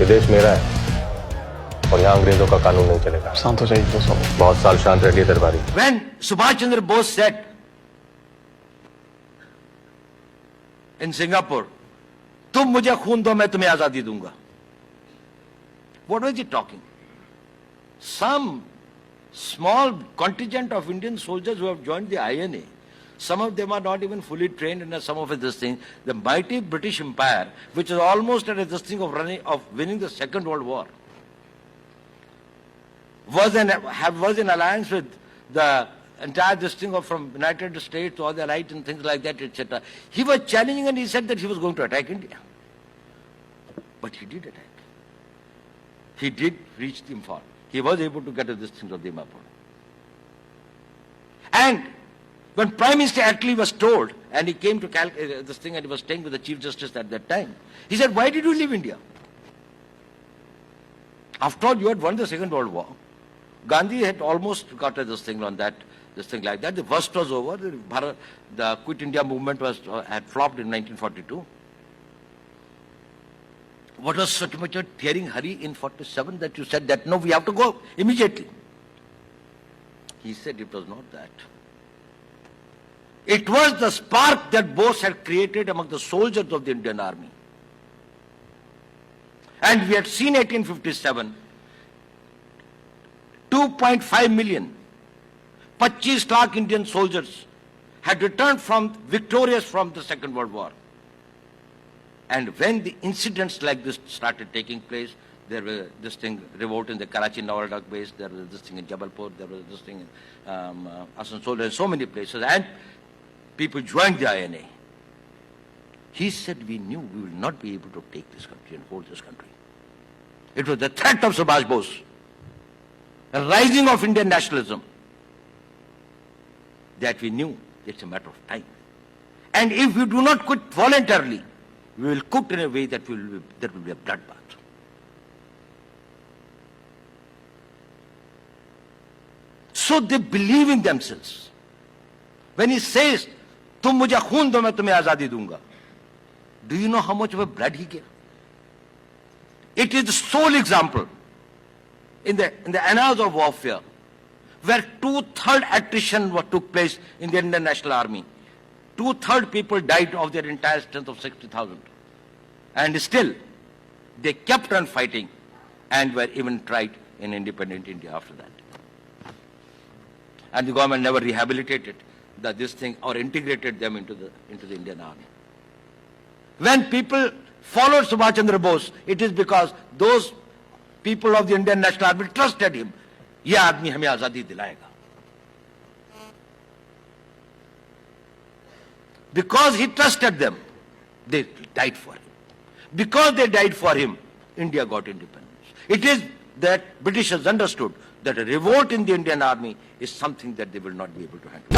ये देश मेरा है और यहाँ अंग्रेजों का कानून नहीं चलेगा। शांत हो जाइए दोस्तों। बहुत साल शांत रहिए दरबारी। When Subhash Chandra Bose said in Singapore, तुम मुझे खून दो मैं तुम्हें आजादी दूंगा. What was he talking? Some small contingent of Indian soldiers who have joined the INA, some of them are not even fully trained in some of this thing. The mighty British Empire, which is almost at this thing of winning the Second World War, was in alliance with the entire this thing of from United States to all the right and things like that, etc. He was challenging and he said that he was going to attack India. But he did attack. He did reach the Imphal. He was able to get to this thing of the Dimapur. And when Prime Minister Attlee was told, and he came to this thing and he was staying with the Chief Justice at that time, he said, why did you leave India? After all, you had won the Second World War. Gandhi had almost got this thing on that, this thing like that. The worst was over. The Quit India movement had flopped in 1942. What was such much a tearing hurry in 47 that you said that, no, we have to go immediately? He said it was not that. It was the spark that Bose had created among the soldiers of the Indian Army. And we had seen 1857, 2.5 million, 25 lakh Indian soldiers had returned victorious from the Second World War. And when the incidents like this started taking place, there was this thing, revolt in the Karachi Navaldak base, there was this thing in Jabalpur, there was this thing in Asansol, and so many places, and people joined the INA. He said, we knew we will not be able to take this country and hold this country. It was the threat of Subhash Bose, the rising of Indian nationalism, that we knew it's a matter of time. And if we do not quit voluntarily, we will quit in a way that will be a bloodbath. So they believe in themselves. When he says, "Tum mujhe khoon do, main tumhe azadi dunga," do you know how much of a blood he gave? It is the sole example in the annals of warfare where 2/3 attrition took place in the Indian National Army. 2/3 people died of their entire strength of 60,000. And still, they kept on fighting and were even tried in independent India after that. And the government never rehabilitated this thing or integrated them into the Indian Army. When people followed Subhash Chandra Bose, it is because those people of the Indian National Army trusted him. ये आदमी हमें आजादी दिलाएगा. Because he trusted them, they died for him. Because they died for him, India got independence. It is that Britishers understood that a revolt in the Indian Army is something that they will not be able to handle.